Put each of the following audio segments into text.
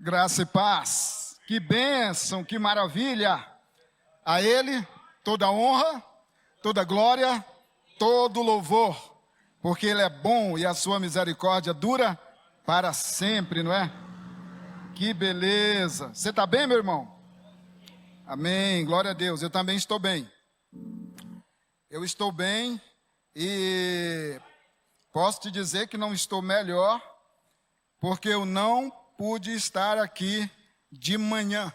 Graça e paz. Que bênção, que maravilha. A Ele toda honra, toda glória, todo louvor, porque Ele é bom e a sua misericórdia dura para sempre, não é? Que beleza. Você está bem, meu irmão? Amém, glória a Deus. Eu também estou bem. Eu estou bem e posso te dizer que não estou melhor, porque eu não pude estar aqui de manhã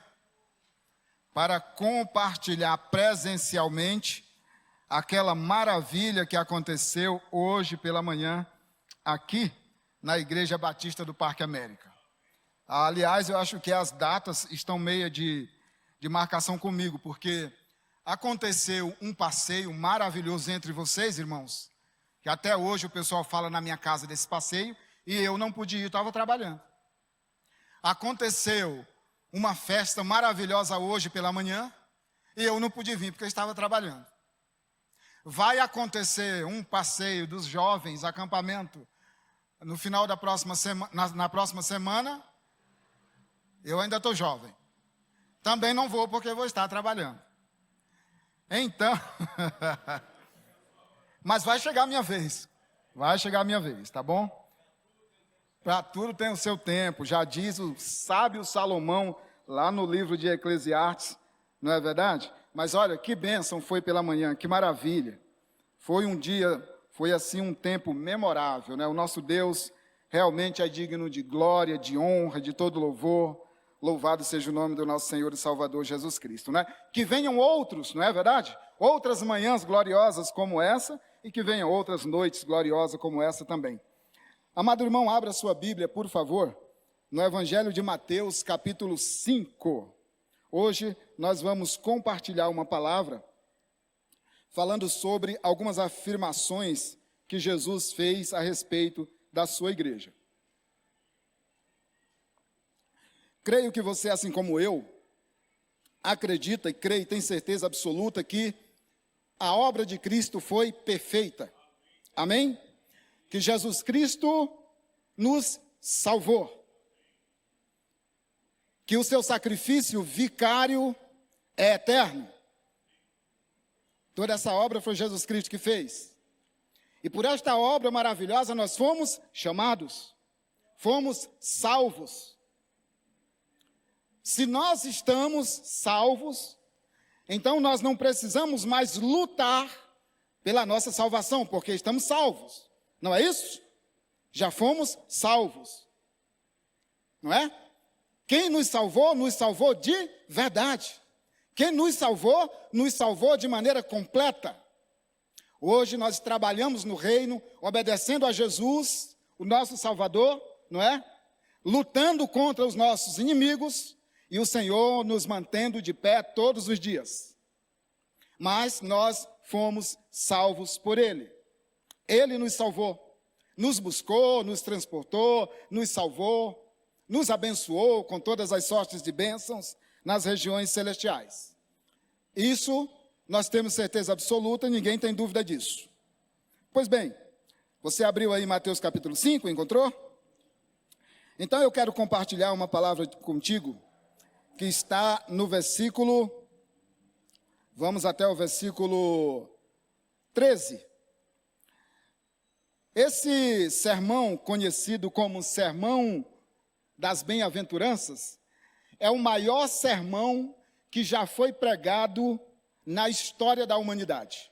para compartilhar presencialmente aquela maravilha que aconteceu hoje pela manhã aqui na Igreja Batista do Parque América. Aliás, eu acho que as datas estão meio de marcação comigo, porque aconteceu um passeio maravilhoso entre vocês, irmãos, que até hoje o pessoal fala na minha casa desse passeio, e eu não pude ir, eu estava trabalhando. Aconteceu uma festa maravilhosa hoje pela manhã, e eu não pude vir porque eu estava trabalhando. Vai acontecer um passeio dos jovens, acampamento, no final da próxima semana, na próxima semana. Eu ainda estou jovem. Também não vou porque vou estar trabalhando. Então, mas vai chegar a minha vez. Vai chegar a minha vez, tá bom? Para tudo tem o seu tempo, já diz o sábio Salomão lá no livro de Eclesiastes, não é verdade? Mas olha, que bênção foi pela manhã, que maravilha. Foi um dia, foi assim um tempo memorável, né? O nosso Deus realmente é digno de glória, de honra, de todo louvor. Louvado seja o nome do nosso Senhor e Salvador Jesus Cristo, né? Que venham outros, não é verdade? Outras manhãs gloriosas como essa e que venham outras noites gloriosas como essa também. Amado irmão, abra a sua Bíblia, por favor, no Evangelho de Mateus, capítulo 5. Hoje nós vamos compartilhar uma palavra falando sobre algumas afirmações que Jesus fez a respeito da sua igreja. Creio que você, assim como eu, acredita e crê e tem certeza absoluta que a obra de Cristo foi perfeita. Amém? Que Jesus Cristo nos salvou. Que o seu sacrifício vicário é eterno. Toda essa obra foi Jesus Cristo que fez. E por esta obra maravilhosa nós fomos chamados, fomos salvos. Se nós estamos salvos, então nós não precisamos mais lutar pela nossa salvação, porque estamos salvos. Não é isso? Já fomos salvos. Não é? Quem nos salvou de verdade. Quem nos salvou de maneira completa. Hoje nós trabalhamos no reino, obedecendo a Jesus, o nosso Salvador, não é? Lutando contra os nossos inimigos e o Senhor nos mantendo de pé todos os dias. Mas nós fomos salvos por Ele. Ele nos salvou, nos buscou, nos transportou, nos salvou, nos abençoou com todas as sortes de bênçãos nas regiões celestiais. Isso nós temos certeza absoluta, ninguém tem dúvida disso. Pois bem, você abriu aí Mateus capítulo 5, encontrou? Então eu quero compartilhar uma palavra contigo, que está no versículo, vamos até o versículo 13. Esse sermão, conhecido como Sermão das Bem-aventuranças, é o maior sermão que já foi pregado na história da humanidade.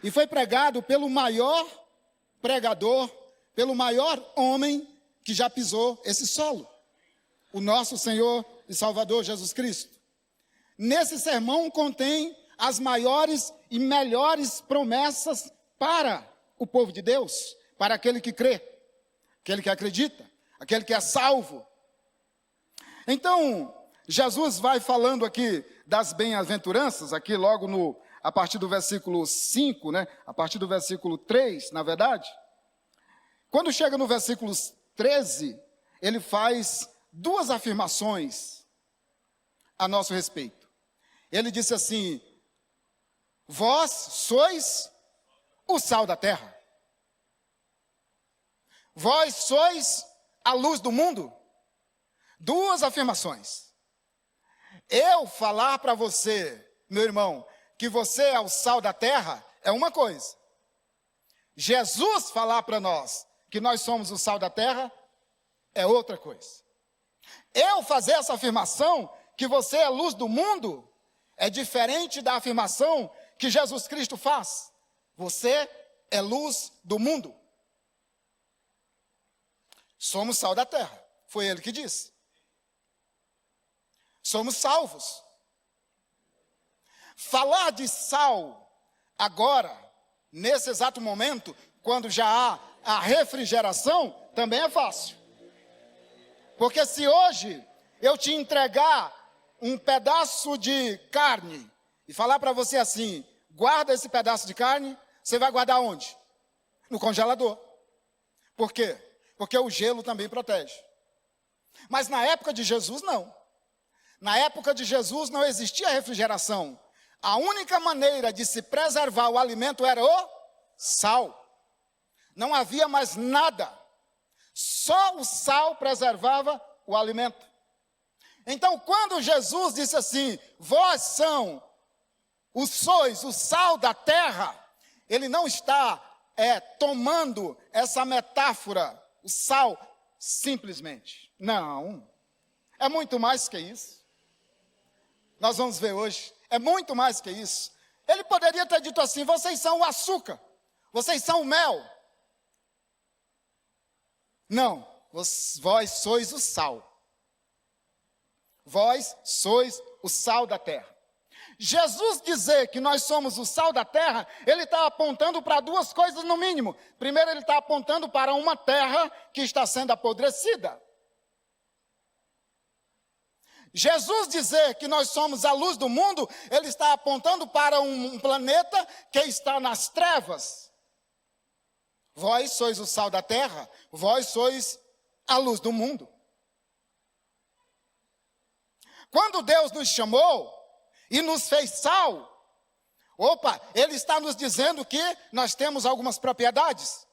E foi pregado pelo maior pregador, pelo maior homem que já pisou esse solo, o nosso Senhor e Salvador Jesus Cristo. Nesse sermão contém as maiores e melhores promessas para o povo de Deus, para aquele que crê, aquele que acredita, aquele que é salvo. Então, Jesus vai falando aqui das bem-aventuranças, aqui logo a partir do versículo 5, né? A partir do versículo 3, na verdade. Quando chega no versículo 13, ele faz duas afirmações a nosso respeito. Ele disse assim: vós sois o sal da terra. Vós sois a luz do mundo. Duas afirmações. Eu falar para você, meu irmão, que você é o sal da terra, é uma coisa. Jesus falar para nós que nós somos o sal da terra, é outra coisa. Eu fazer essa afirmação, que você é a luz do mundo, é diferente da afirmação que Jesus Cristo faz. Você é luz do mundo. Somos sal da terra. Foi ele que disse. Somos salvos. Falar de sal agora, nesse exato momento, quando já há a refrigeração, também é fácil. Porque se hoje eu te entregar um pedaço de carne e falar para você assim, guarda esse pedaço de carne, você vai guardar onde? No congelador. Por quê? Porque o gelo também protege. Mas na época de Jesus, não. Na época de Jesus não existia refrigeração. A única maneira de se preservar o alimento era o sal. Não havia mais nada. Só o sal preservava o alimento. Então, quando Jesus disse assim, vós sois o sal da terra, ele não está tomando essa metáfora, o sal, simplesmente. Não, é muito mais que isso. Nós vamos ver hoje, é muito mais que isso. Ele poderia ter dito assim, vocês são o açúcar, vocês são o mel. Não, vós sois o sal. Vós sois o sal da terra. Jesus dizer que nós somos o sal da terra, ele está apontando para duas coisas no mínimo. Primeiro, ele está apontando para uma terra que está sendo apodrecida. Jesus dizer que nós somos a luz do mundo, ele está apontando para um planeta que está nas trevas. Vós sois o sal da terra, vós sois a luz do mundo. Quando Deus nos chamou e nos fez sal, ele está nos dizendo que nós temos algumas propriedades.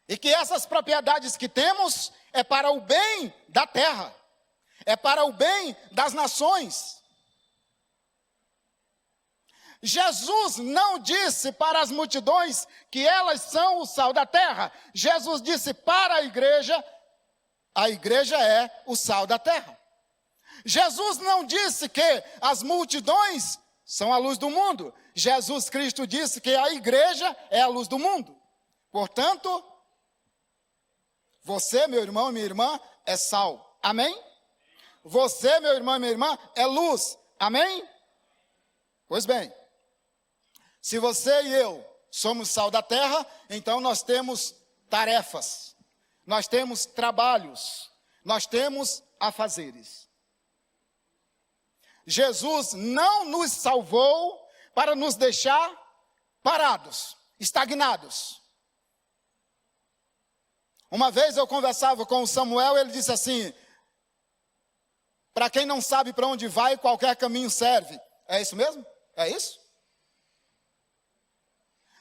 E que essas propriedades que temos é para o bem da terra, é para o bem das nações. Jesus não disse para as multidões que elas são o sal da terra. Jesus disse para a igreja é o sal da terra. Jesus não disse que as multidões são a luz do mundo. Jesus Cristo disse que a igreja é a luz do mundo. Portanto, você, meu irmão e minha irmã, é sal. Amém? Você, meu irmão e minha irmã, é luz. Amém? Pois bem, se você e eu somos sal da terra, então nós temos tarefas, nós temos trabalhos, nós temos afazeres. Jesus não nos salvou para nos deixar parados, estagnados. Uma vez eu conversava com o Samuel, ele disse assim, para quem não sabe para onde vai, qualquer caminho serve. É isso mesmo? É isso?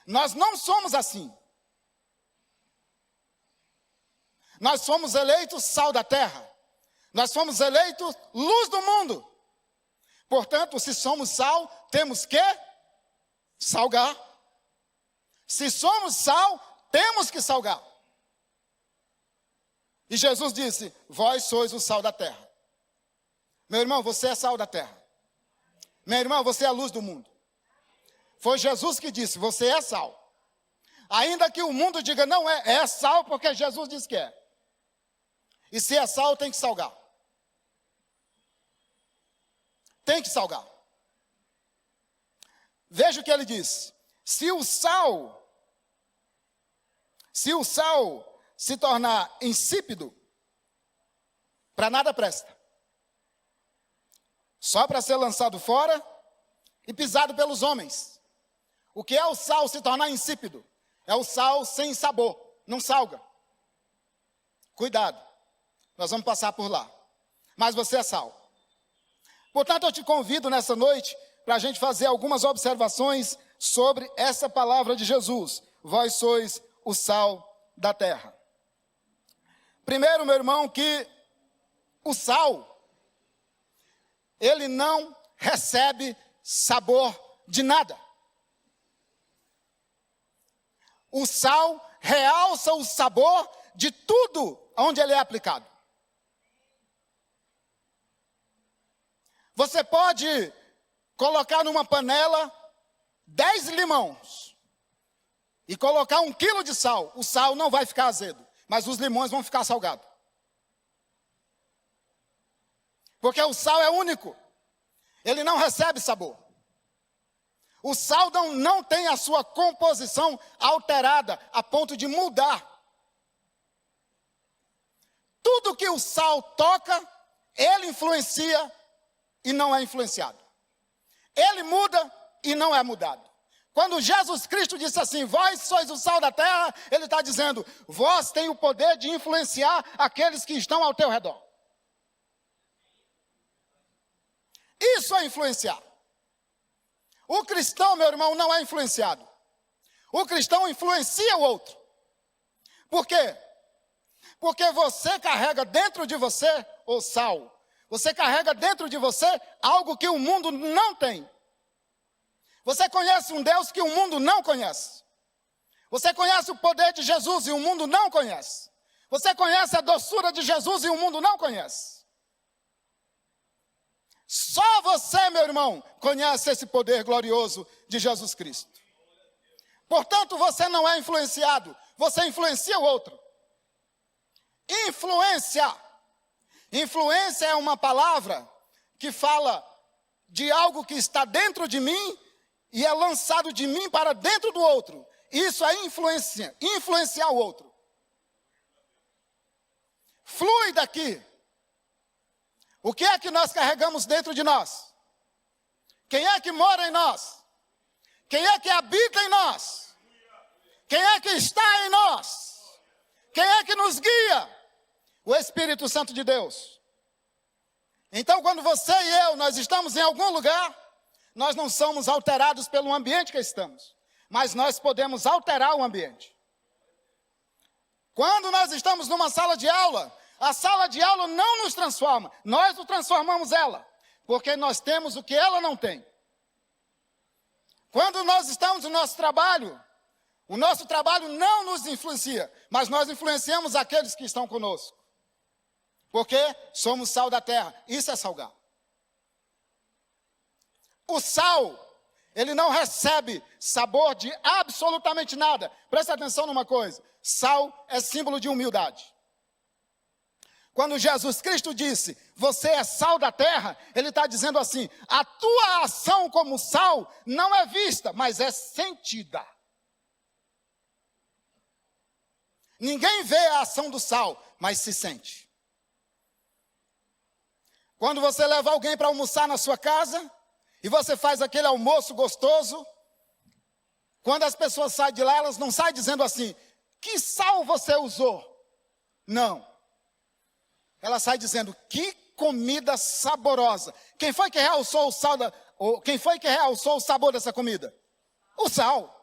Nós não somos assim. Nós somos eleitos sal da terra. Nós somos eleitos luz do mundo. Portanto, se somos sal, temos que salgar. Se somos sal, temos que salgar. E Jesus disse, vós sois o sal da terra. Meu irmão, você é sal da terra. Minha irmã, você é a luz do mundo. Foi Jesus que disse, você é sal. Ainda que o mundo diga, não é sal porque Jesus disse que é. E se é sal, tem que salgar. Tem que salgar. Veja o que ele diz. Se o sal se tornar insípido, para nada presta. Só para ser lançado fora e pisado pelos homens. O que é o sal se tornar insípido? É o sal sem sabor, não salga. Cuidado, nós vamos passar por lá. Mas você é sal. Portanto, eu te convido nessa noite para a gente fazer algumas observações sobre essa palavra de Jesus. Vós sois o sal da terra. Primeiro, meu irmão, que O sal, ele não recebe sabor de nada. O sal realça o sabor de tudo onde ele é aplicado. Você pode colocar numa panela 10 limões e colocar 1 quilo de sal. O sal não vai ficar azedo, mas os limões vão ficar salgados. Porque o sal é único. Ele não recebe sabor. O sal não tem a sua composição alterada a ponto de mudar. Tudo que o sal toca, ele influencia e não é influenciado. Ele muda e não é mudado. Quando Jesus Cristo disse assim, vós sois o sal da terra, ele está dizendo, vós tem o poder de influenciar aqueles que estão ao teu redor. Isso é influenciar. O cristão, meu irmão, não é influenciado. O cristão influencia o outro. Por quê? Porque você carrega dentro de você o sal. Você carrega dentro de você algo que o mundo não tem. Você conhece um Deus que o mundo não conhece. Você conhece o poder de Jesus e o mundo não conhece. Você conhece a doçura de Jesus e o mundo não conhece. Só você, meu irmão, conhece esse poder glorioso de Jesus Cristo. Portanto, você não é influenciado, você influencia o outro. Influência. Influência é uma palavra que fala de algo que está dentro de mim e é lançado de mim para dentro do outro. Isso é influência, influenciar o outro. Flui daqui. O que é que nós carregamos dentro de nós? Quem é que mora em nós? Quem é que habita em nós? Quem é que está em nós? Quem é que nos guia? O Espírito Santo de Deus. Então, quando você e eu, nós estamos em algum lugar, nós não somos alterados pelo ambiente que estamos, mas nós podemos alterar o ambiente. Quando nós estamos numa sala de aula, a sala de aula não nos transforma, nós o transformamos ela, porque nós temos o que ela não tem. Quando nós estamos no nosso trabalho, o nosso trabalho não nos influencia, mas nós influenciamos aqueles que estão conosco. Porque somos sal da terra, isso é salgar. O sal, ele não recebe sabor de absolutamente nada. Presta atenção numa coisa, sal é símbolo de humildade. Quando Jesus Cristo disse, você é sal da terra, ele está dizendo assim, a tua ação como sal não é vista, mas é sentida. Ninguém vê a ação do sal, mas se sente. Quando você leva alguém para almoçar na sua casa, e você faz aquele almoço gostoso, quando as pessoas saem de lá, elas não saem dizendo assim, que sal você usou? Não. Elas saem dizendo, que comida saborosa. Quem foi que realçou o sal quem foi que realçou o sabor dessa comida? O sal.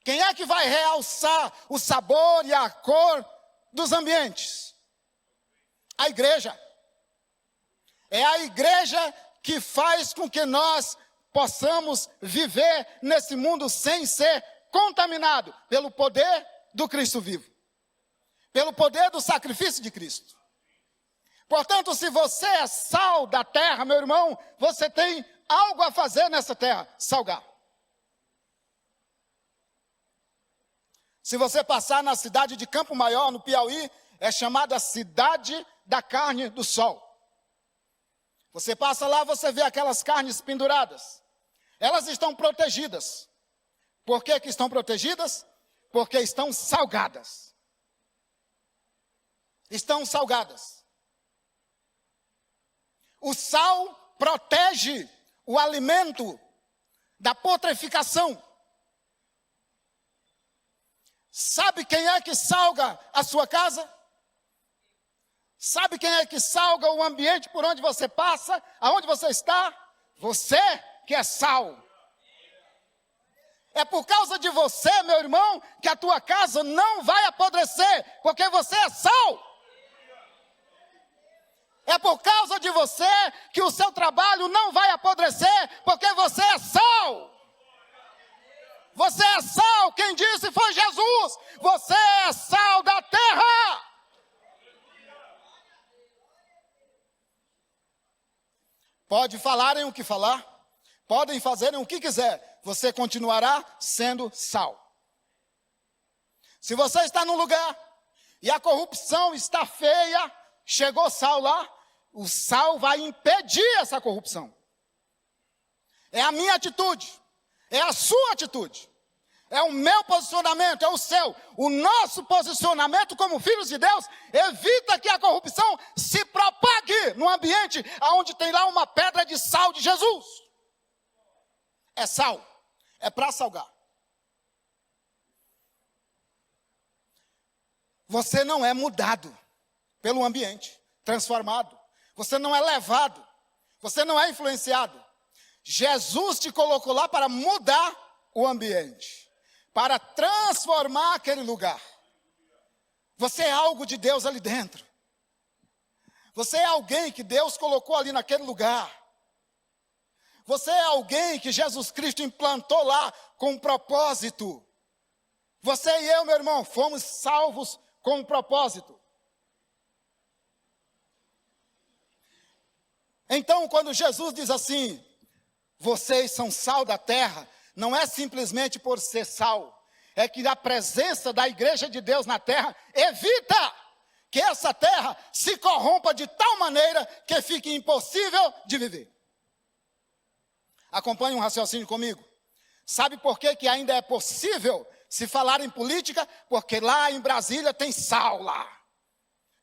Quem é que vai realçar o sabor e a cor dos ambientes? A igreja. É a igreja que faz com que nós possamos viver nesse mundo sem ser contaminado pelo poder do Cristo vivo. Pelo poder do sacrifício de Cristo. Portanto, se você é sal da terra, meu irmão, você tem algo a fazer nessa terra, salgar. Se você passar na cidade de Campo Maior, no Piauí, é chamada Cidade da Carne do Sol. Você passa lá, você vê aquelas carnes penduradas. Elas estão protegidas. Por que que estão protegidas? Porque estão salgadas. Estão salgadas. O sal protege o alimento da putrefação. Sabe quem é que salga a sua casa? Sabe quem é que salga o ambiente por onde você passa, aonde você está? Você que é sal. É por causa de você, meu irmão, que a tua casa não vai apodrecer, porque você é sal. É por causa de você que o seu trabalho não vai apodrecer, porque você é sal. Você é sal, quem disse foi Jesus. Você é sal da terra. Pode falarem o que falar, podem fazerem o que quiser, você continuará sendo sal. Se você está num lugar e a corrupção está feia, chegou sal lá, o sal vai impedir essa corrupção. É a minha atitude, é a sua atitude, é o meu posicionamento, é o seu. O nosso posicionamento como filhos de Deus evita que a corrupção se propague no ambiente onde tem lá uma pedra de sal de Jesus. É sal, é para salgar. Você não é mudado pelo ambiente, transformado. Você não é levado, você não é influenciado. Jesus te colocou lá para mudar o ambiente, para transformar aquele lugar. Você é algo de Deus ali dentro. Você é alguém que Deus colocou ali naquele lugar. Você é alguém que Jesus Cristo implantou lá com um propósito. Você e eu, meu irmão, fomos salvos com um propósito. Então, quando Jesus diz assim, vocês são sal da terra, não é simplesmente por ser sal, é que a presença da igreja de Deus na terra evita que essa terra se corrompa de tal maneira que fique impossível de viver. Acompanhe um raciocínio comigo. Sabe por que que ainda é possível se falar em política? Porque lá em Brasília tem sal lá.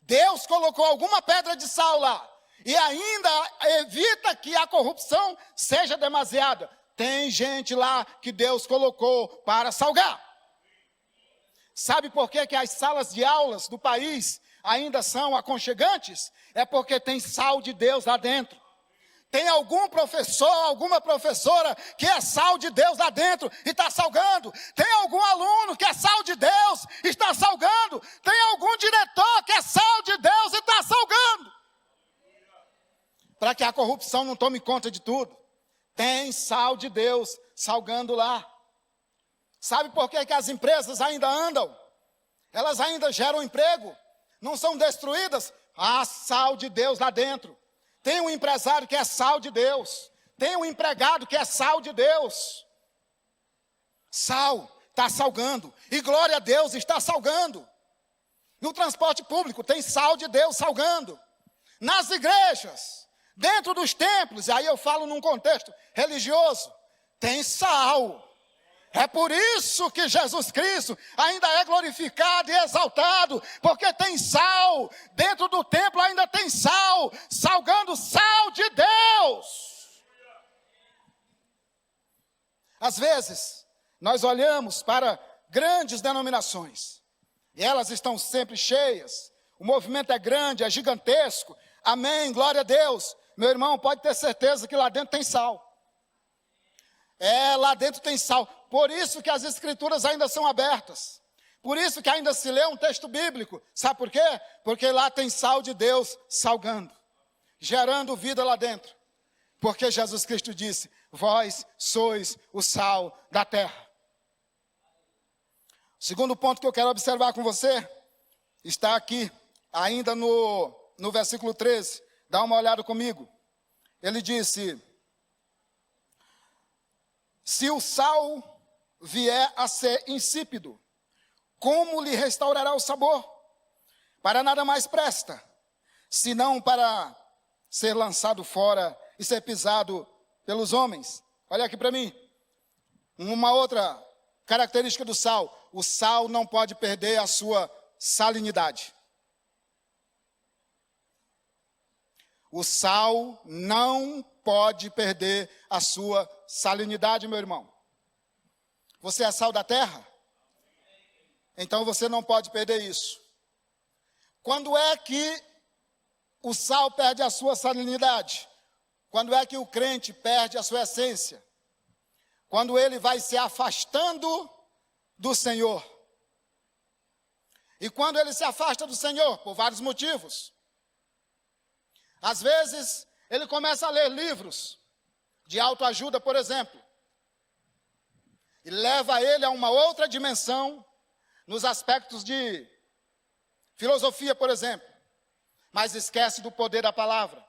Deus colocou alguma pedra de sal lá. E ainda evita que a corrupção seja demasiada. Tem gente lá que Deus colocou para salgar. Sabe por que que as salas de aulas do país ainda são aconchegantes? É porque tem sal de Deus lá dentro. Tem algum professor, alguma professora que é sal de Deus lá dentro e está salgando. Tem algum aluno que é sal de Deus e está salgando. Tem algum diretor que é sal de Deus e está salgando. Para que a corrupção não tome conta de tudo. Tem sal de Deus salgando lá. Sabe por que que as empresas ainda andam? Elas ainda geram emprego. Não são destruídas. Há sal de Deus lá dentro. Tem um empresário que é sal de Deus. Tem um empregado que é sal de Deus. Sal está salgando. E glória a Deus está salgando. No transporte público tem sal de Deus salgando. Nas igrejas. Dentro dos templos, aí eu falo num contexto religioso, tem sal. É por isso que Jesus Cristo ainda é glorificado e exaltado, porque tem sal. Dentro do templo ainda tem sal, salgando sal de Deus. Às vezes, nós olhamos para grandes denominações, e elas estão sempre cheias, o movimento é grande, é gigantesco, amém, glória a Deus. Meu irmão, pode ter certeza que lá dentro tem sal. Lá dentro tem sal. Por isso que as escrituras ainda são abertas. Por isso que ainda se lê um texto bíblico. Sabe por quê? Porque lá tem sal de Deus salgando, gerando vida lá dentro. Porque Jesus Cristo disse, vós sois o sal da terra. O segundo ponto que eu quero observar com você, está aqui, ainda no versículo 13. Dá uma olhada comigo. Ele disse, se o sal vier a ser insípido, como lhe restaurará o sabor? Para nada mais presta, senão para ser lançado fora e ser pisado pelos homens. Olha aqui para mim. Uma outra característica do sal. O sal não pode perder a sua salinidade. O sal não pode perder a sua salinidade, meu irmão. Você é sal da terra? Então você não pode perder isso. Quando é que o sal perde a sua salinidade? Quando é que o crente perde a sua essência? quando ele vai se afastando do Senhor. E quando ele se afasta do Senhor, por vários motivos. Às vezes, ele começa a ler livros de autoajuda, por exemplo. E leva ele a uma outra dimensão, nos aspectos de filosofia, por exemplo. Mas esquece do poder da palavra.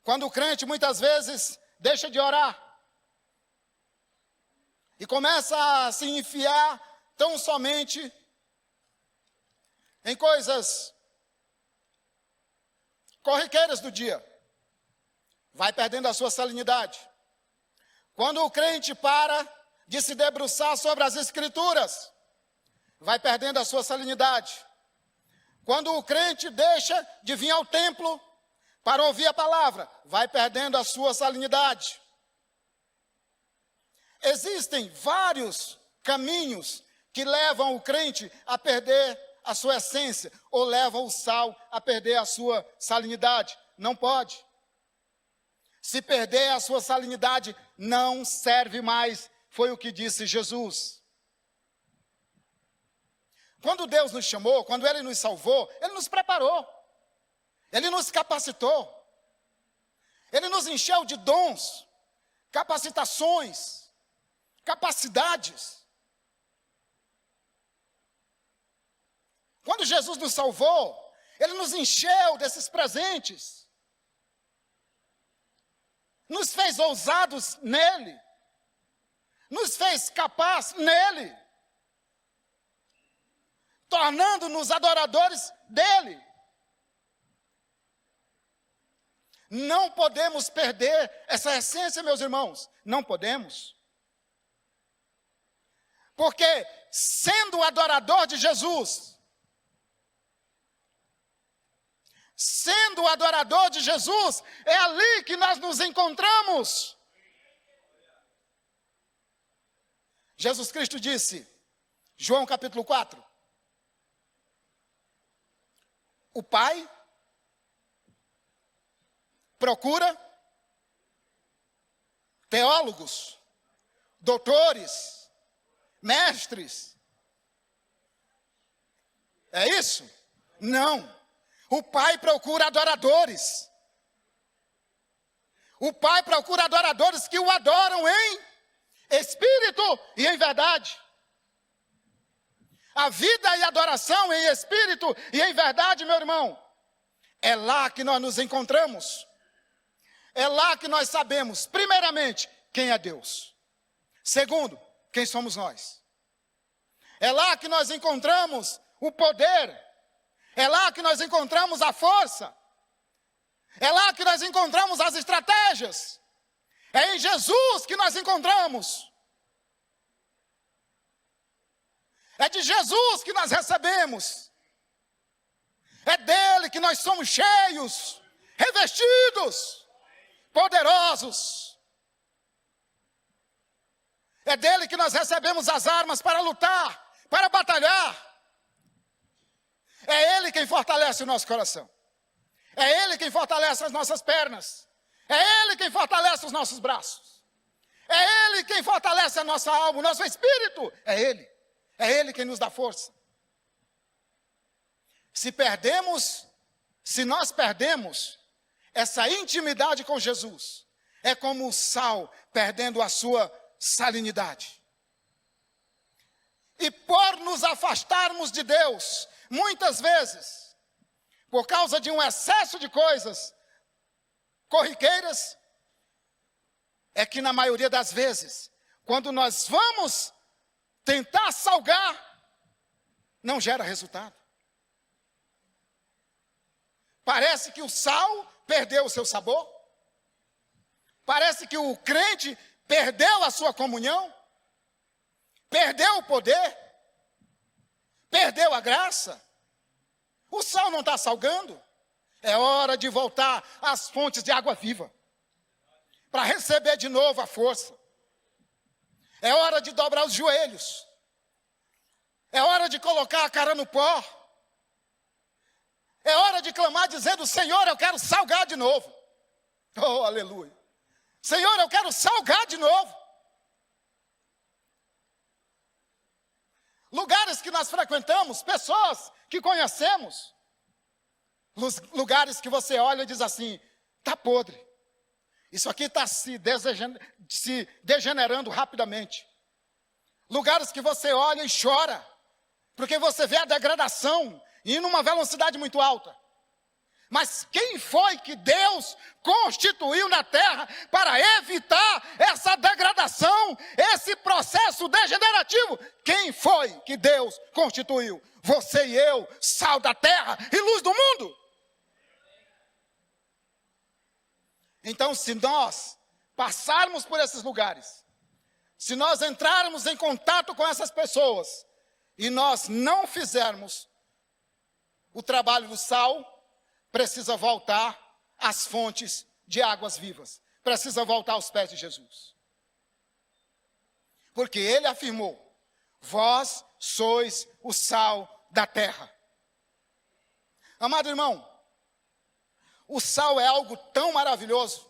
Quando o crente, muitas vezes, deixa de orar. E começa a se enfiar tão somente em coisas corriqueiras do dia. Vai perdendo a sua salinidade. Quando o crente para de se debruçar sobre as Escrituras, vai perdendo a sua salinidade. Quando o crente deixa de vir ao templo para ouvir a palavra, vai perdendo a sua salinidade. Existem vários caminhos que levam o crente a perder a sua essência, ou levam o sal a perder a sua salinidade. Não pode. Se perder a sua salinidade, não serve mais, foi o que disse Jesus. Quando Deus nos chamou, quando Ele nos salvou, Ele nos preparou, Ele nos capacitou, Ele nos encheu de dons, capacitações, capacidades. Quando Jesus nos salvou, Ele nos encheu desses presentes, nos fez ousados nele, nos fez capazes nele, tornando-nos adoradores dele. Não podemos perder essa essência, meus irmãos, não podemos. Porque, sendo adorador de Jesus, é ali que nós nos encontramos. Jesus Cristo disse, João capítulo 4, o Pai procura teólogos, doutores, mestres. É isso? Não. O Pai procura adoradores. O Pai procura adoradores que o adoram em espírito e em verdade. A vida e a adoração em espírito e em verdade, meu irmão, é lá que nós nos encontramos. É lá que nós sabemos, primeiramente, quem é Deus. Segundo, quem somos nós. É lá que nós encontramos o poder. É lá que nós encontramos a força. É lá que nós encontramos as estratégias. É em Jesus que nós encontramos. É de Jesus que nós recebemos. É dele que nós somos cheios, revestidos, poderosos. É dele que nós recebemos as armas para lutar, para batalhar. É Ele quem fortalece o nosso coração. É Ele quem fortalece as nossas pernas. É Ele quem fortalece os nossos braços. É Ele quem fortalece a nossa alma, o nosso espírito. É Ele. É Ele quem nos dá força. Se nós perdemos essa intimidade com Jesus, é como o sal perdendo a sua salinidade. E por nos afastarmos de Deus, muitas vezes, por causa de um excesso de coisas corriqueiras, é que na maioria das vezes, quando nós vamos tentar salgar, não gera resultado. Parece que o sal perdeu o seu sabor. Parece que o crente perdeu a sua comunhão. Perdeu o poder. Perdeu a graça. O sal não está salgando. É hora de voltar às fontes de água viva. Para receber de novo a força. É hora de dobrar os joelhos. É hora de colocar a cara no pó. É hora de clamar dizendo, Senhor, eu quero salgar de novo. Oh, aleluia. Senhor, eu quero salgar de novo. lugares que nós frequentamos, pessoas que conhecemos, lugares que você olha e diz assim, está podre, isso aqui está se degenerando rapidamente. Lugares que você olha e chora, porque você vê a degradação e numa velocidade muito alta. Mas quem foi que Deus constituiu na terra para evitar essa degradação, esse processo degenerativo? Quem foi que Deus constituiu? Você e eu, sal da terra e luz do mundo. Então, se nós passarmos por esses lugares, se nós entrarmos em contato com essas pessoas, e nós não fizermos o trabalho do sal, precisa voltar às fontes de águas vivas. Precisa voltar aos pés de Jesus. Porque ele afirmou, vós sois o sal da terra. Amado irmão, o sal é algo tão maravilhoso,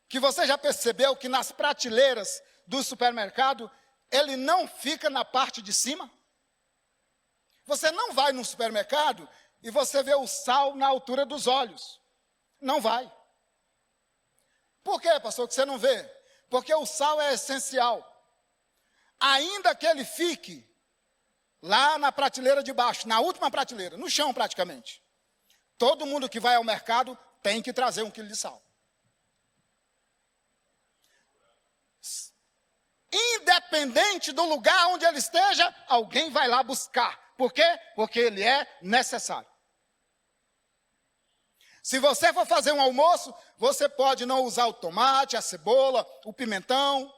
que você já percebeu que nas prateleiras do supermercado, ele não fica na parte de cima? Você não vai no supermercado e você vê o sal na altura dos olhos. Não vai. Por quê, pastor, que você não vê? Porque o sal é essencial. Ainda que ele fique lá na prateleira de baixo, na última prateleira, no chão praticamente. Todo mundo que vai ao mercado tem que trazer 1 quilo de sal. Independente do lugar onde ele esteja, alguém vai lá buscar. Por quê? Porque ele é necessário. Se você for fazer um almoço, você pode não usar o tomate, a cebola, o pimentão,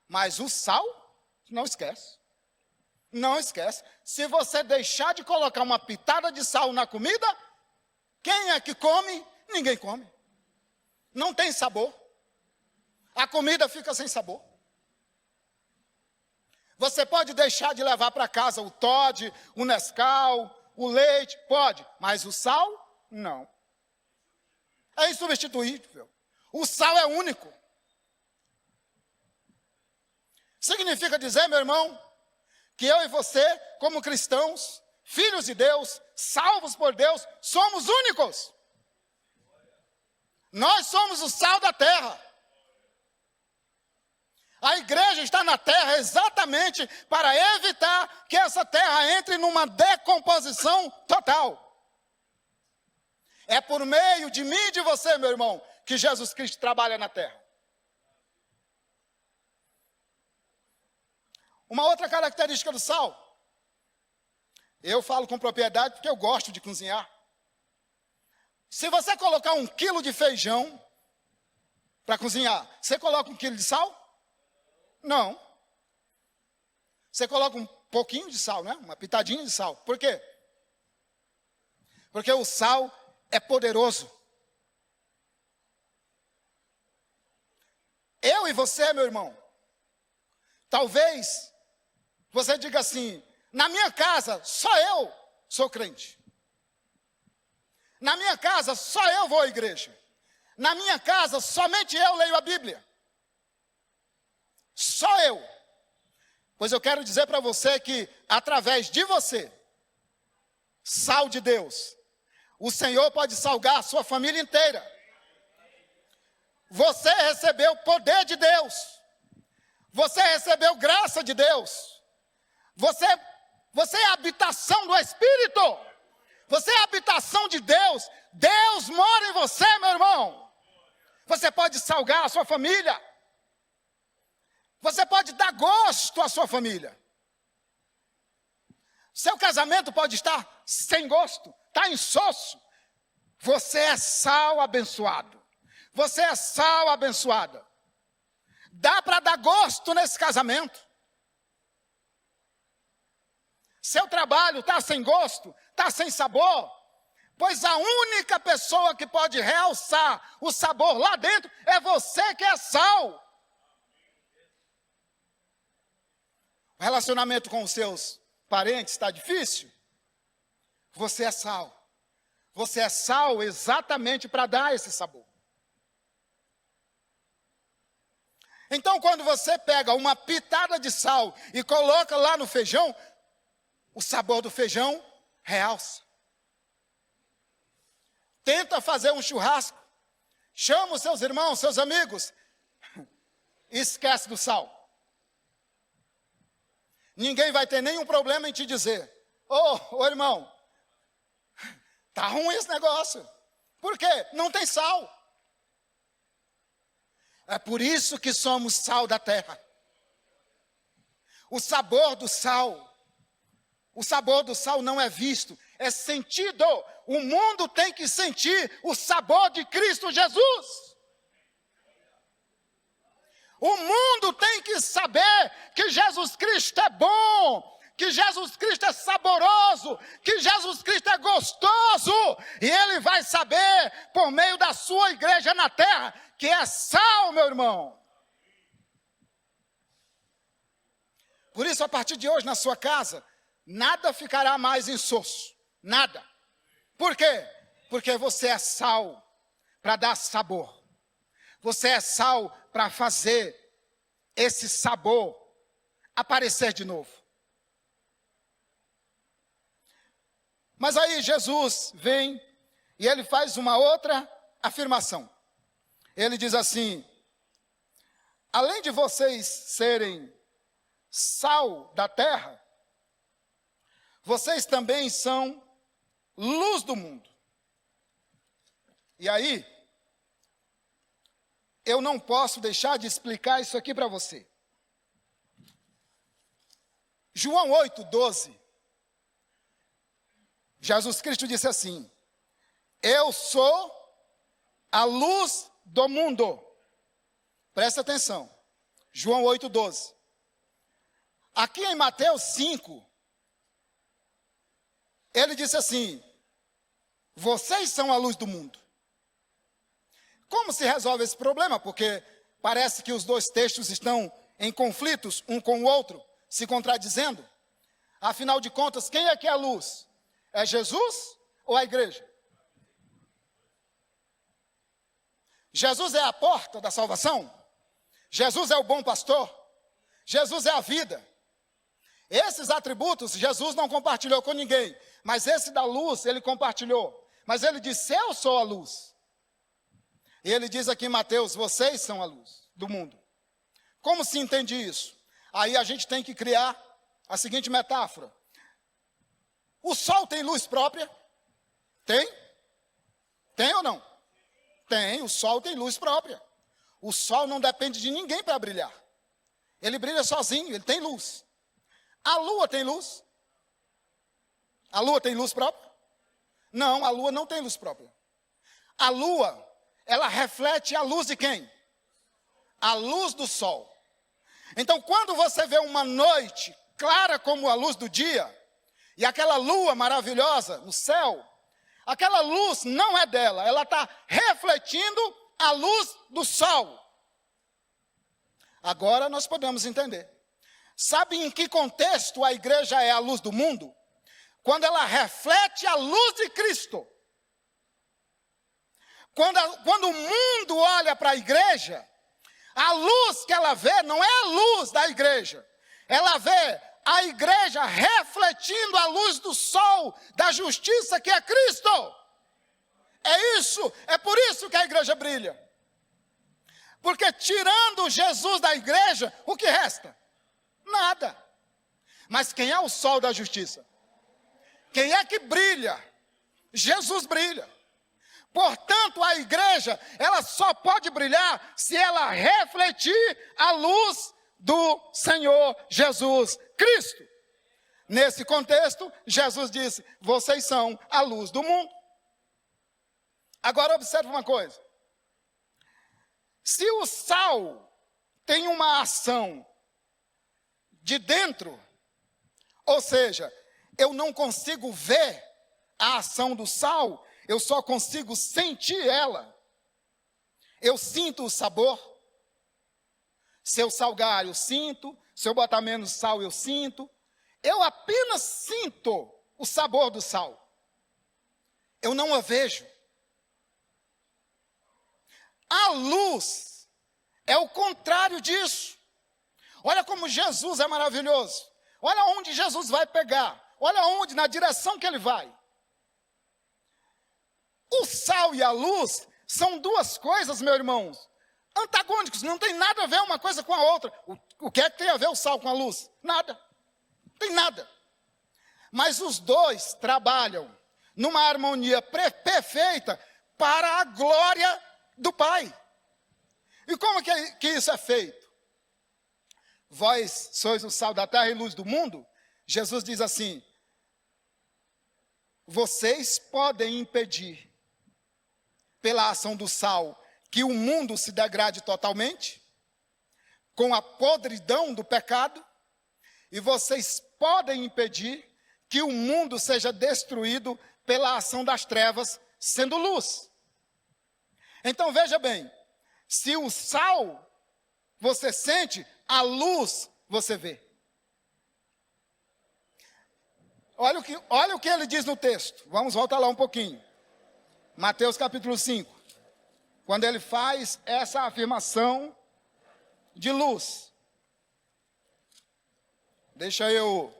mas o sal, não esquece. Não esquece. Se você deixar de colocar uma pitada de sal na comida, quem é que come? Ninguém come. Não tem sabor. A comida fica sem sabor. Você pode deixar de levar para casa o Toddy, o Nescau, o leite, pode, mas o sal, não. É insubstituível. O sal é único. Significa dizer, meu irmão, que eu e você, como cristãos, filhos de Deus, salvos por Deus, somos únicos. Nós somos o sal da terra. A igreja está na terra exatamente para evitar que essa terra entre numa decomposição total. É por meio de mim e de você, meu irmão, que Jesus Cristo trabalha na terra. Uma outra característica do sal. Eu falo com propriedade porque eu gosto de cozinhar. Se você colocar 1 quilo de feijão para cozinhar, você coloca 1 quilo de sal? Não. Você coloca um pouquinho de sal, né? Uma pitadinha de sal. Por quê? Porque o sal é poderoso. Eu e você, meu irmão, talvez você diga assim, na minha casa só eu sou crente. Na minha casa só eu vou à igreja. Na minha casa somente eu leio a Bíblia. Só eu. Pois eu quero dizer para você que, através de você, sal de Deus, o Senhor pode salgar a sua família inteira. Você recebeu poder de Deus. Você recebeu graça de Deus. Você é a habitação do Espírito. Você é a habitação de Deus. Deus mora em você, meu irmão. Você pode salgar a sua família. Você pode dar gosto à sua família. Seu casamento pode estar sem gosto, está insosso. Você é sal abençoado. Você é sal abençoada. Dá para dar gosto nesse casamento. Seu trabalho está sem gosto, está sem sabor. Pois a única pessoa que pode realçar o sabor lá dentro é você que é sal. O relacionamento com os seus parentes está difícil? Você é sal. Você é sal exatamente para dar esse sabor. Então, quando você pega uma pitada de sal e coloca lá no feijão, o sabor do feijão realça. Tenta fazer um churrasco, chama os seus irmãos, seus amigos, e esquece do sal. Ninguém vai ter nenhum problema em te dizer: ô irmão, tá ruim esse negócio. Por quê? Não tem sal. É por isso que somos sal da terra. O sabor do sal não é visto, é sentido. O mundo tem que sentir o sabor de Cristo Jesus. O mundo tem que saber que Jesus Cristo é bom, que Jesus Cristo é saboroso, que Jesus Cristo é gostoso. E Ele vai saber, por meio da sua igreja na terra, que é sal, meu irmão. Por isso, a partir de hoje, na sua casa, nada ficará mais insosso. Nada. Por quê? Porque você é sal para dar sabor. Você é sal para fazer esse sabor aparecer de novo. Mas aí Jesus vem e ele faz uma outra afirmação. Ele diz assim: além de vocês serem sal da terra, vocês também são luz do mundo. E aí, eu não posso deixar de explicar isso aqui para você. João 8:12, Jesus Cristo disse assim: eu sou a luz do mundo. Presta atenção, João 8:12. Aqui em Mateus 5, ele disse assim: vocês são a luz do mundo. Como se resolve esse problema? Porque parece que os dois textos estão em conflitos um com o outro, se contradizendo. Afinal de contas, quem é que é a luz? É Jesus ou a igreja? Jesus é a porta da salvação? Jesus é o bom pastor? Jesus é a vida? Esses atributos Jesus não compartilhou com ninguém, mas esse da luz ele compartilhou. Mas ele disse: eu sou a luz. E ele diz aqui em Mateus: vocês são a luz do mundo. Como se entende isso? Aí a gente tem que criar a seguinte metáfora: o sol tem luz própria? Tem? Tem ou não? Tem, o sol tem luz própria. O sol não depende de ninguém para brilhar. Ele brilha sozinho, ele tem luz. A lua tem luz? A lua tem luz própria? Não, a lua não tem luz própria. A lua, ela reflete a luz de quem? A luz do sol. Então, quando você vê uma noite clara como a luz do dia, e aquela lua maravilhosa no céu, aquela luz não é dela, ela está refletindo a luz do sol. Agora nós podemos entender. Sabe em que contexto a igreja é a luz do mundo? Quando ela reflete a luz de Cristo. Quando o mundo olha para a igreja, a luz que ela vê não é a luz da igreja. Ela vê a igreja refletindo a luz do sol, da justiça que é Cristo. É isso, é por isso que a igreja brilha. Porque tirando Jesus da igreja, o que resta? Nada. Mas quem é o sol da justiça? Quem é que brilha? Jesus brilha. Portanto, a igreja, ela só pode brilhar se ela refletir a luz do Senhor Jesus Cristo. Nesse contexto, Jesus disse: vocês são a luz do mundo. Agora observe uma coisa. Se o sal tem uma ação de dentro, ou seja, eu não consigo ver a ação do sal, eu só consigo sentir ela. Eu sinto o sabor. Se eu salgar, eu sinto. Se eu botar menos sal, eu sinto. Eu apenas sinto o sabor do sal. Eu não a vejo. A luz é o contrário disso. Olha como Jesus é maravilhoso. Olha onde Jesus vai pegar. Olha onde, na direção que ele vai. O sal e a luz são duas coisas, meus irmãos, antagônicos, não tem nada a ver uma coisa com a outra. O que é que tem a ver o sal com a luz? Nada. Não tem nada. Mas os dois trabalham numa harmonia perfeita para a glória do Pai. E como que isso é feito? Vós sois o sal da terra e luz do mundo. Jesus diz assim: vocês podem impedir, pela ação do sal, que o mundo se degrade totalmente, com a podridão do pecado, e vocês podem impedir que o mundo seja destruído pela ação das trevas, sendo luz. Então veja bem, se o sal você sente, a luz você vê. Olha o que ele diz no texto. Vamos voltar lá um pouquinho. Mateus capítulo 5. Quando ele faz essa afirmação de luz. Deixa eu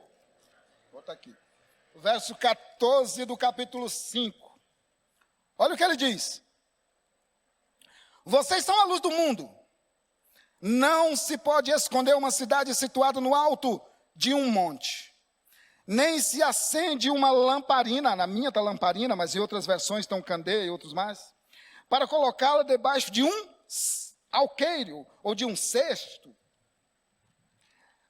botar aqui. O verso 14 do capítulo 5. Olha o que ele diz. Vocês são a luz do mundo. Não se pode esconder uma cidade situada no alto de um monte. Nem se acende uma lamparina, na minha está lamparina, mas em outras versões estão candeia e outros mais, para colocá-la debaixo de um alqueire ou de um cesto,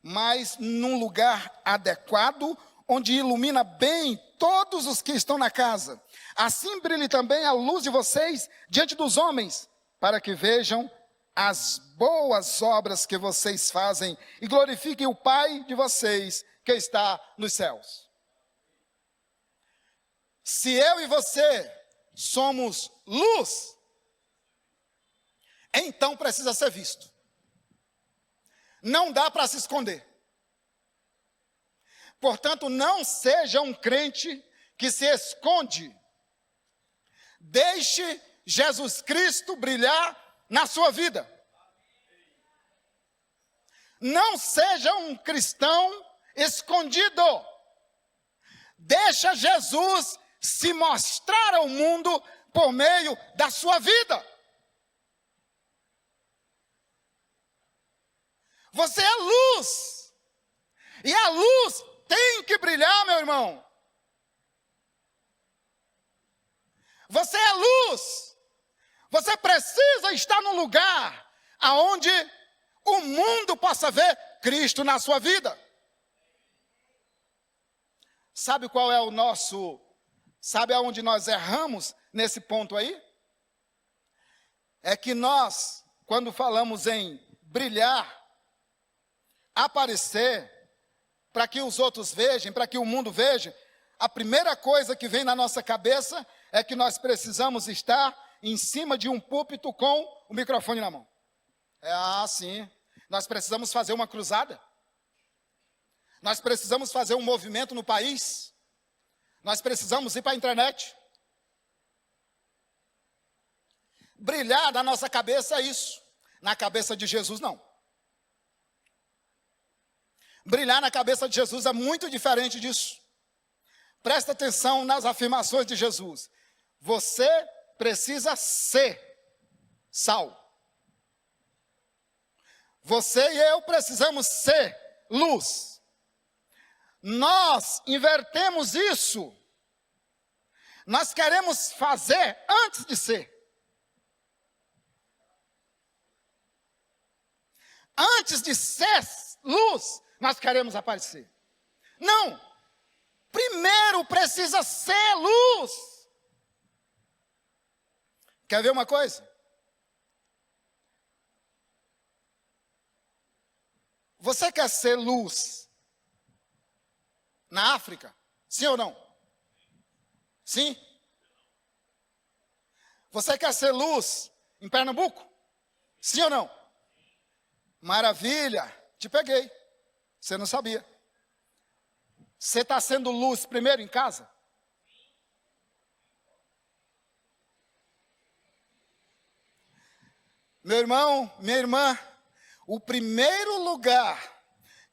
mas num lugar adequado, onde ilumina bem todos os que estão na casa. Assim brilhe também a luz de vocês diante dos homens, para que vejam as boas obras que vocês fazem e glorifiquem o Pai de vocês que está nos céus. Se eu e você somos luz, então precisa ser visto. Não dá para se esconder. Portanto, não seja um crente que se esconde. Deixe Jesus Cristo brilhar na sua vida. Não seja um cristão escondido. Deixa Jesus se mostrar ao mundo por meio da sua vida. Você é luz. E a luz tem que brilhar, meu irmão. Você é luz. Você precisa estar no lugar aonde o mundo possa ver Cristo na sua vida. Sabe qual é o nosso... Sabe aonde nós erramos nesse ponto aí? É que nós, quando falamos em brilhar, aparecer, para que os outros vejam, para que o mundo veja, a primeira coisa que vem na nossa cabeça é que nós precisamos estar em cima de um púlpito com o microfone na mão. Sim. Nós precisamos fazer uma cruzada. Nós precisamos fazer um movimento no país. Nós precisamos ir para a internet. Brilhar na nossa cabeça é isso. Na cabeça de Jesus, não. Brilhar na cabeça de Jesus é muito diferente disso. Presta atenção nas afirmações de Jesus. Você precisa ser sal. Você e eu precisamos ser luz. Nós invertemos isso. Nós queremos fazer antes de ser. Antes de ser luz, nós queremos aparecer. Não. Primeiro precisa ser luz. Quer ver uma coisa? Você quer ser luz na África? Sim ou não? Sim? Você quer ser luz em Pernambuco? Sim ou não? Maravilha, te peguei. Você não sabia. Você está sendo luz primeiro em casa? Meu irmão, minha irmã, o primeiro lugar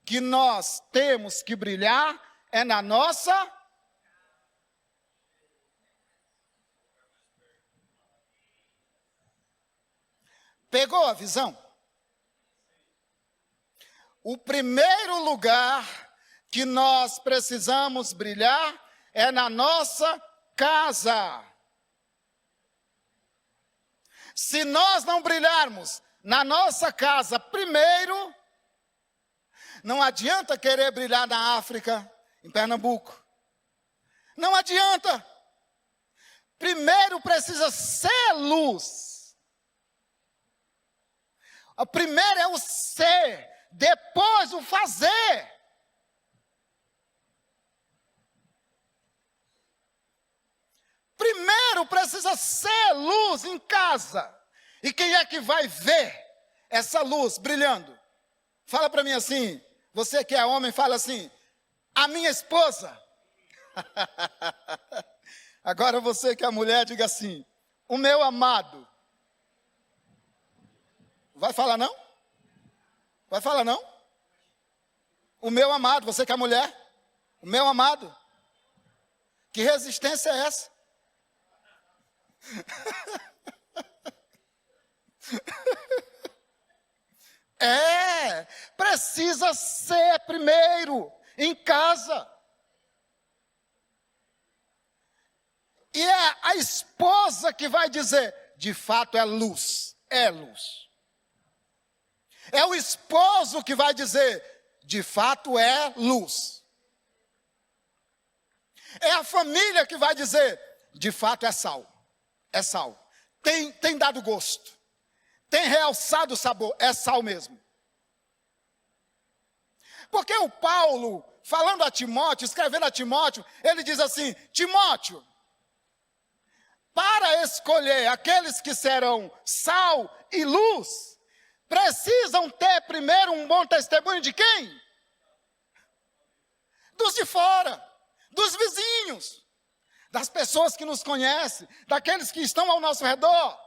que nós temos que brilhar é na nossa. Pegou a visão? O primeiro lugar que nós precisamos brilhar é na nossa casa. Se nós não brilharmos na nossa casa primeiro, não adianta querer brilhar na África, em Pernambuco. Não adianta. Primeiro precisa ser luz. O primeiro é o ser, depois o fazer. Primeiro precisa ser luz em casa. E quem é que vai ver essa luz brilhando? Fala para mim assim, você que é homem, fala assim, a minha esposa. Agora você que é mulher, diga assim, o meu amado. Vai falar não? Vai falar não? O meu amado, você que é mulher, o meu amado. Que resistência é essa? Precisa ser primeiro em casa. E é a esposa que vai dizer, de fato é luz, é luz. É o esposo que vai dizer, de fato é luz. É a família que vai dizer, de fato é sal. É sal. Tem dado gosto. Tem realçado o sabor. É sal mesmo. Porque o Paulo, falando a Timóteo, escrevendo a Timóteo, ele diz assim, Timóteo, para escolher aqueles que serão sal e luz, precisam ter primeiro um bom testemunho de quem? Dos de fora, dos vizinhos, das pessoas que nos conhecem, daqueles que estão ao nosso redor.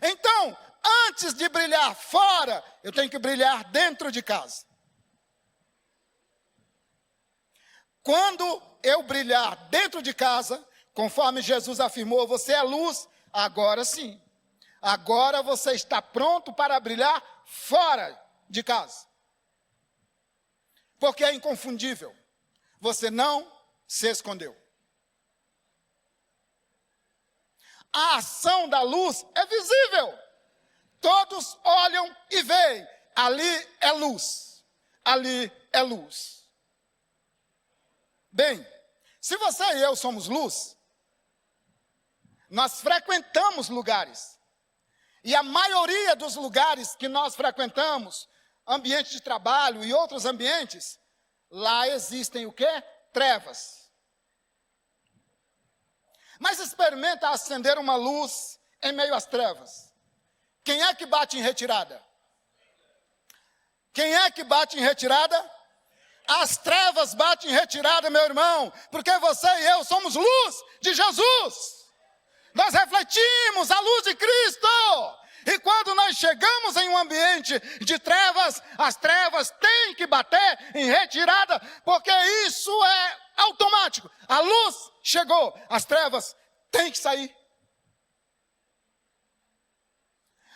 Então, antes de brilhar fora, eu tenho que brilhar dentro de casa. Quando eu brilhar dentro de casa, conforme Jesus afirmou, você é luz, agora sim. Agora você está pronto para brilhar fora de casa. Porque é inconfundível. Você não se escondeu. A ação da luz é visível. Todos olham e veem. Ali é luz. Ali é luz. Bem, se você e eu somos luz, nós frequentamos lugares. E a maioria dos lugares que nós frequentamos, ambiente de trabalho e outros ambientes, lá existem o quê? Trevas. Mas experimenta acender uma luz em meio às trevas. Quem é que bate em retirada? Quem é que bate em retirada? As trevas batem em retirada, meu irmão, porque você e eu somos luz de Jesus. Nós refletimos a luz de Cristo. E quando nós chegamos em um ambiente de trevas, as trevas têm que bater em retirada, porque isso é automático. A luz chegou, as trevas têm que sair.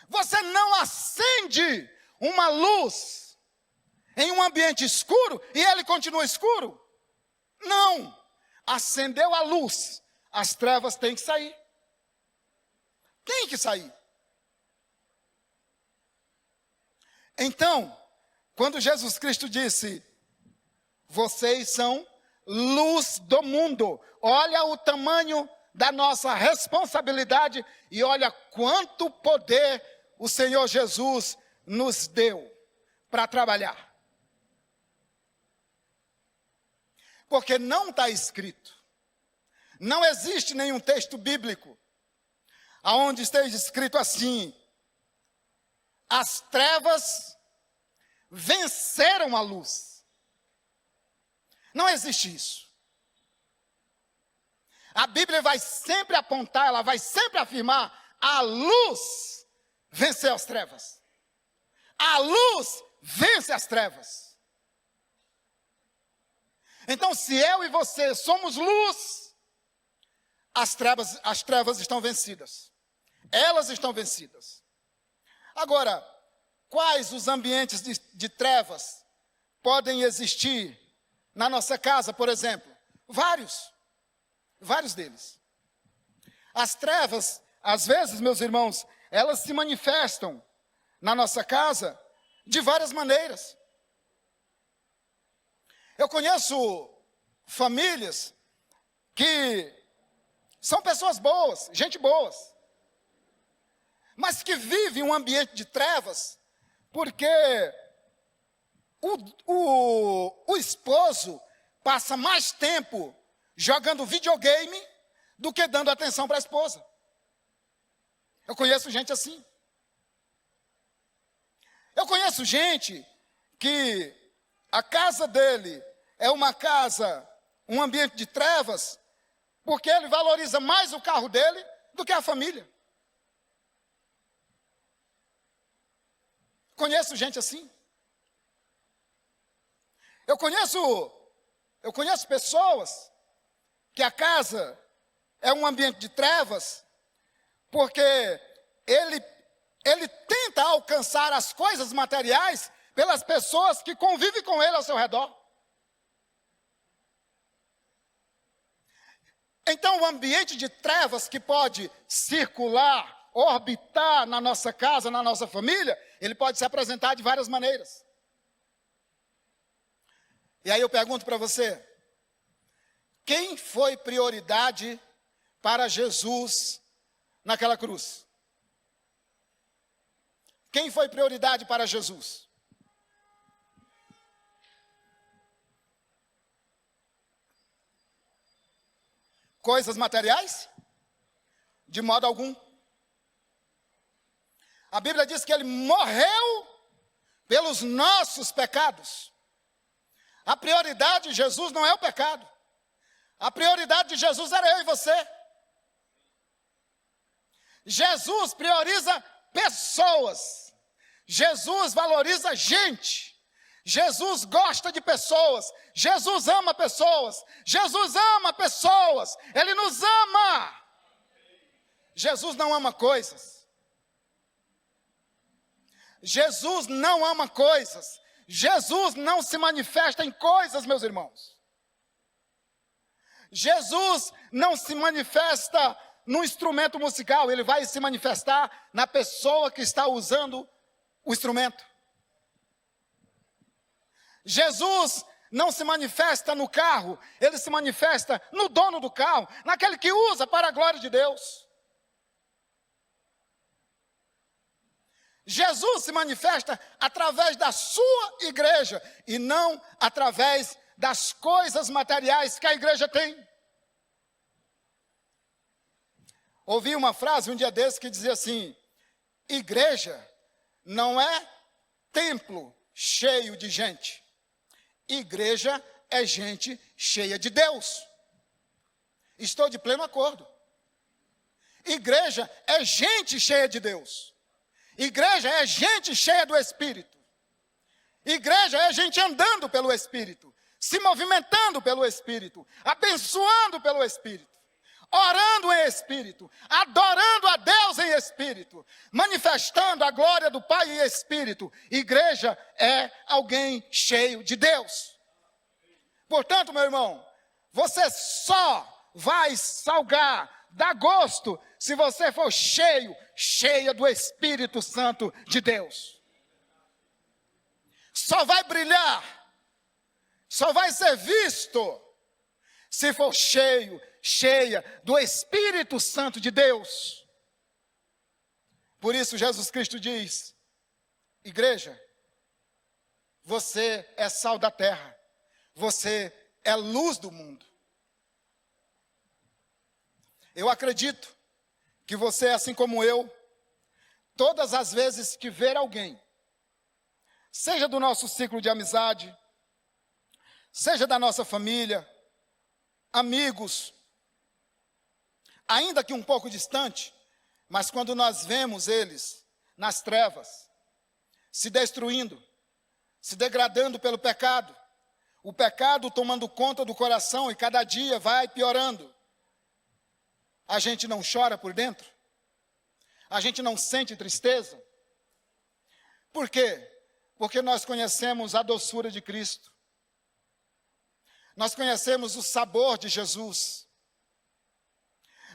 Você não acende uma luz em um ambiente escuro e ele continua escuro. Não. Acendeu a luz, as trevas têm que sair. Tem que sair. Então, quando Jesus Cristo disse, vocês são luz do mundo, olha o tamanho da nossa responsabilidade e olha quanto poder o Senhor Jesus nos deu para trabalhar. Porque não está escrito, não existe nenhum texto bíblico aonde esteja escrito assim, as trevas venceram a luz. Não existe isso. A Bíblia vai sempre apontar, ela vai sempre afirmar, a luz venceu as trevas. A luz vence as trevas. Então, se eu e você somos luz, as trevas estão vencidas. Elas estão vencidas. Agora, quais os ambientes de trevas podem existir na nossa casa, por exemplo? Vários deles. As trevas, às vezes, meus irmãos, elas se manifestam na nossa casa de várias maneiras. Eu conheço famílias que são pessoas boas, gente boas, mas que vivem um ambiente de trevas porque o esposo passa mais tempo jogando videogame do que dando atenção para a esposa. Eu conheço gente assim. Eu conheço gente que a casa dele é uma casa, um ambiente de trevas, porque ele valoriza mais o carro dele do que a família. Conheço gente assim. Eu conheço pessoas que a casa é um ambiente de trevas, porque ele tenta alcançar as coisas materiais pelas pessoas que convivem com ele ao seu redor. Então, o ambiente de trevas que pode circular, orbitar na nossa casa, na nossa família, ele pode se apresentar de várias maneiras. E aí eu pergunto para você, quem foi prioridade para Jesus naquela cruz? Quem foi prioridade para Jesus? Coisas materiais? De modo algum. A Bíblia diz que ele morreu pelos nossos pecados. A prioridade de Jesus não é o pecado. A prioridade de Jesus era eu e você. Jesus prioriza pessoas. Jesus valoriza gente. Jesus gosta de pessoas. Jesus ama pessoas. Jesus ama pessoas. Ele nos ama. Jesus não ama coisas. Jesus não ama coisas. Jesus não se manifesta em coisas, meus irmãos. Jesus não se manifesta no instrumento musical, ele vai se manifestar na pessoa que está usando o instrumento. Jesus não se manifesta no carro, ele se manifesta no dono do carro, naquele que usa para a glória de Deus. Jesus se manifesta através da sua igreja e não através das coisas materiais que a igreja tem. Ouvi uma frase um dia desses que dizia assim: igreja não é templo cheio de gente. Igreja é gente cheia de Deus. Estou de pleno acordo. Igreja é gente cheia de Deus. Igreja é gente cheia do Espírito. Igreja é gente andando pelo Espírito, se movimentando pelo Espírito, abençoando pelo Espírito, orando em Espírito, adorando a Deus em Espírito, manifestando a glória do Pai em Espírito. Igreja é alguém cheio de Deus. Portanto, meu irmão, você só vai salgar, dar gosto, se você for cheia do Espírito Santo de Deus. Só vai brilhar, só vai ser visto, se for cheia do Espírito Santo de Deus. Por isso Jesus Cristo diz: igreja, você é sal da terra, você é luz do mundo. Eu acredito que você, assim como eu, todas as vezes que ver alguém, seja do nosso ciclo de amizade, seja da nossa família, amigos, ainda que um pouco distante, Mas quando nós vemos eles nas trevas, se destruindo, se degradando pelo pecado, o pecado tomando conta do coração e cada dia vai piorando, a gente não chora por dentro? A gente não sente tristeza? Por quê? Porque nós conhecemos a doçura de Cristo. Nós conhecemos o sabor de Jesus.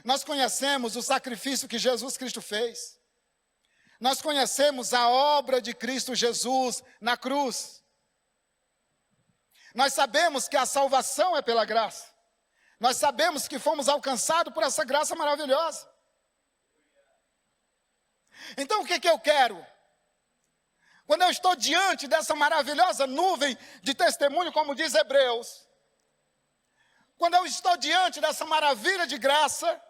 Nós conhecemos o sacrifício que Jesus Cristo fez. Nós conhecemos a obra de Cristo Jesus na cruz. Nós sabemos que a salvação é pela graça. Nós sabemos que fomos alcançados por essa graça maravilhosa. Então o que eu quero? Quando eu estou diante dessa maravilhosa nuvem de testemunho, como diz Hebreus, quando eu estou diante dessa maravilha de graça,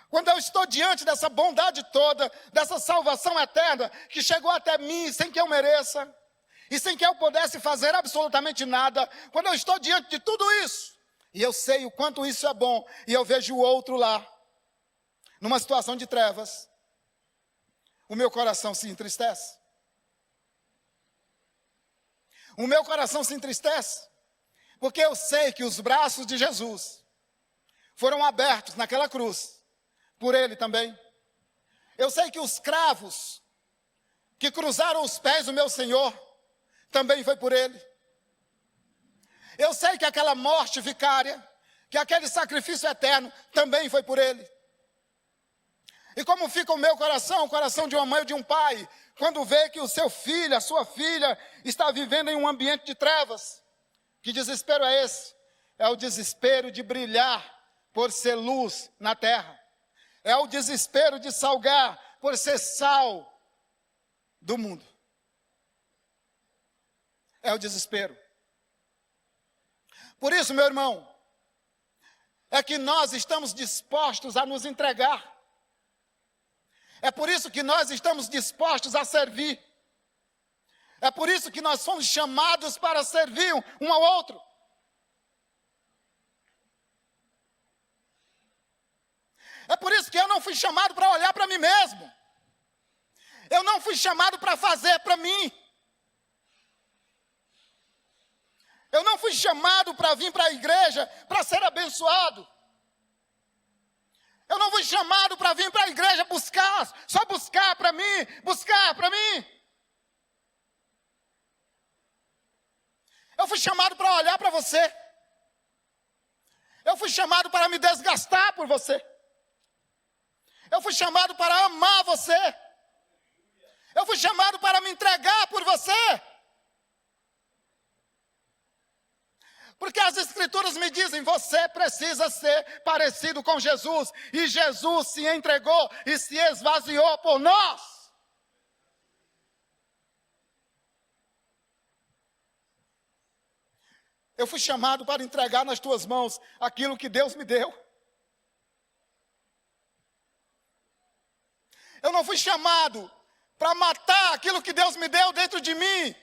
quando eu estou diante dessa bondade toda, dessa salvação eterna, que chegou até mim sem que eu mereça, e sem que eu pudesse fazer absolutamente nada, quando eu estou diante de tudo isso, e eu sei o quanto isso é bom, e eu vejo o outro lá, numa situação de trevas, o meu coração se entristece. O meu coração se entristece, porque eu sei que os braços de Jesus foram abertos naquela cruz, por Ele também. Eu sei que os cravos que cruzaram os pés do meu Senhor, também foi por Ele. Eu sei que aquela morte vicária, que aquele sacrifício eterno, também foi por Ele. E como fica o meu coração, o coração de uma mãe ou de um pai, quando vê que o seu filho, a sua filha, está vivendo em um ambiente de trevas? Que desespero é esse? É o desespero de brilhar por ser luz na terra. É o desespero de salgar por ser sal do mundo. É o desespero. Por isso, meu irmão, é que nós estamos dispostos a nos entregar. É por isso que nós estamos dispostos a servir. É por isso que nós fomos chamados para servir um ao outro. É por isso que eu não fui chamado para olhar para mim mesmo. Eu não fui chamado para fazer para mim. Eu não fui chamado para vir para a igreja para ser abençoado. Eu não fui chamado para vir para a igreja buscar, só buscar para mim, buscar para mim. Eu fui chamado para olhar para você. Eu fui chamado para me desgastar por você. Eu fui chamado para amar você. Eu fui chamado para me entregar por você. Porque as Escrituras me dizem, você precisa ser parecido com Jesus. E Jesus se entregou e se esvaziou por nós. Eu fui chamado para entregar nas tuas mãos aquilo que Deus me deu. Eu não fui chamado para matar aquilo que Deus me deu dentro de mim.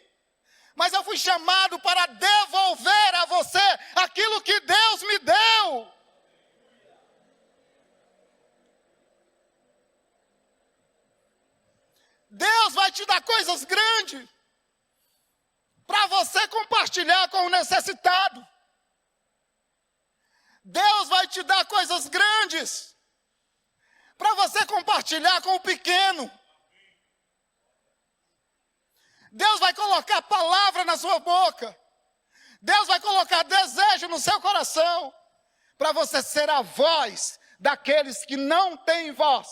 Mas eu fui chamado para devolver a você aquilo que Deus me deu. Deus vai te dar coisas grandes para você compartilhar com o necessitado. Deus vai te dar coisas grandes para você compartilhar com o pequeno. Deus vai colocar palavra na sua boca. Deus vai colocar desejo no seu coração, para você ser a voz daqueles que não têm voz.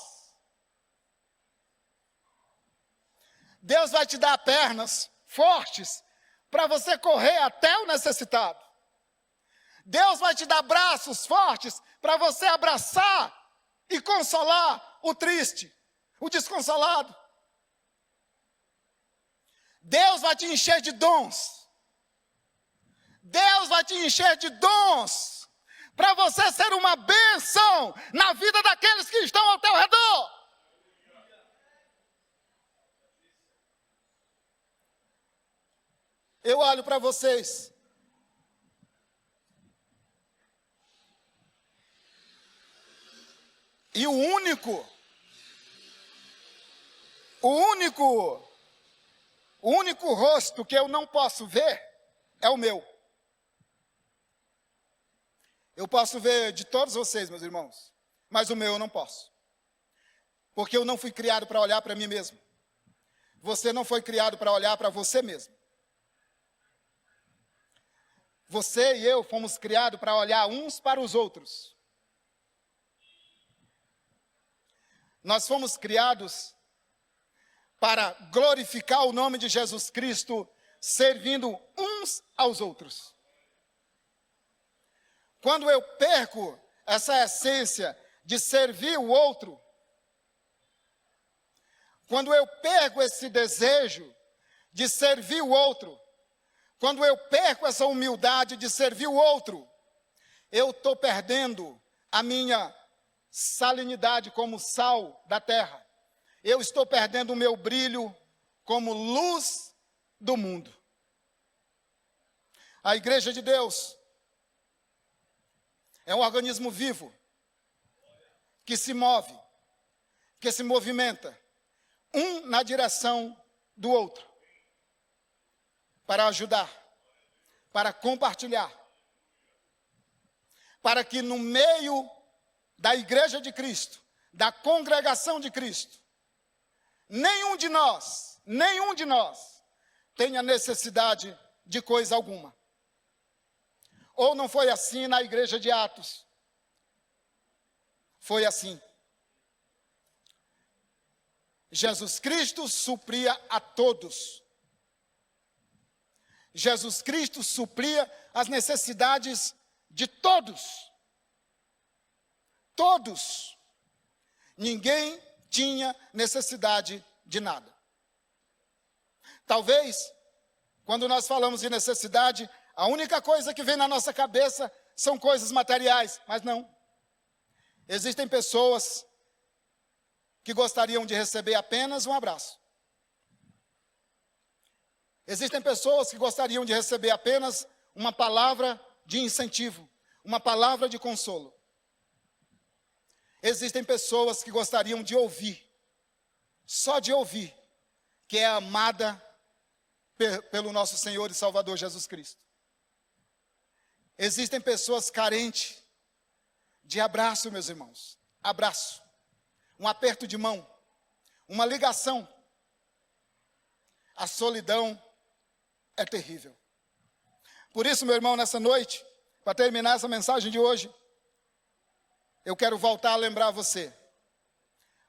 Deus vai te dar pernas fortes para você correr até o necessitado. Deus vai te dar braços fortes para você abraçar e consolar o triste, o desconsolado. Deus vai te encher de dons. Deus vai te encher de dons para você ser uma bênção na vida daqueles que estão ao teu redor. Eu olho para vocês e o único O único rosto que eu não posso ver é o meu. Eu posso ver de todos vocês, meus irmãos, mas o meu eu não posso. Porque eu não fui criado para olhar para mim mesmo. Você não foi criado para olhar para você mesmo. Você e eu fomos criados para olhar uns para os outros. Nós fomos criados para glorificar o nome de Jesus Cristo, servindo uns aos outros. Quando eu perco essa essência de servir o outro, quando eu perco esse desejo de servir o outro, quando eu perco essa humildade de servir o outro, eu estou perdendo a minha salinidade como sal da terra. Eu estou perdendo o meu brilho como luz do mundo. A igreja de Deus é um organismo vivo, que se move, que se movimenta, um na direção do outro, para ajudar, para compartilhar, para que no meio da igreja de Cristo, da congregação de Cristo, nenhum de nós tenha necessidade de coisa alguma. Ou não foi assim na igreja de Atos? Foi assim. Jesus Cristo supria a todos. Jesus Cristo supria as necessidades de todos. Todos. Ninguém tinha necessidade de nada. Talvez, quando nós falamos de necessidade, a única coisa que vem na nossa cabeça são coisas materiais, mas não. Existem pessoas que gostariam de receber apenas um abraço. Existem pessoas que gostariam de receber apenas uma palavra de incentivo, uma palavra de consolo. Existem pessoas que gostariam de ouvir, só de ouvir, que é amada pelo nosso Senhor e Salvador Jesus Cristo. Existem pessoas carentes de abraço, meus irmãos. Abraço, um aperto de mão, uma ligação. A solidão é terrível. Por isso, meu irmão, nessa noite, para terminar essa mensagem de hoje, eu quero voltar a lembrar você.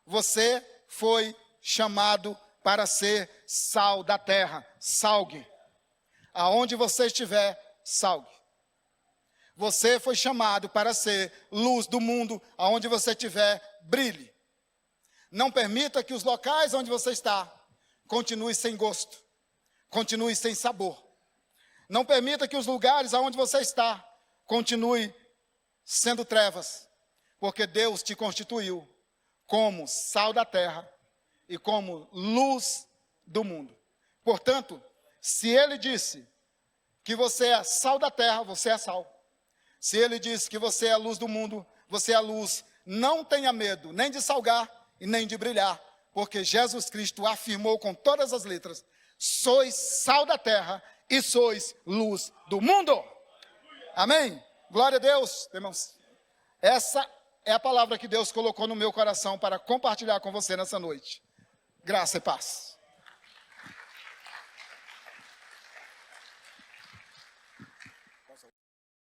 Você foi chamado para ser sal da terra, salgue. Aonde você estiver, salgue. Você foi chamado para ser luz do mundo, aonde você estiver, brilhe. Não permita que os locais onde você está continue sem gosto, continue sem sabor. Não permita que os lugares aonde você está continue sendo trevas, porque Deus te constituiu como sal da terra e como luz do mundo. Portanto, se Ele disse que você é sal da terra, você é sal. Se Ele disse que você é a luz do mundo, você é a luz. Não tenha medo nem de salgar e nem de brilhar, porque Jesus Cristo afirmou com todas as letras: sois sal da terra e sois luz do mundo. Amém? Glória a Deus, irmãos. Essa é a palavra que Deus colocou no meu coração para compartilhar com você nessa noite. Graça e paz.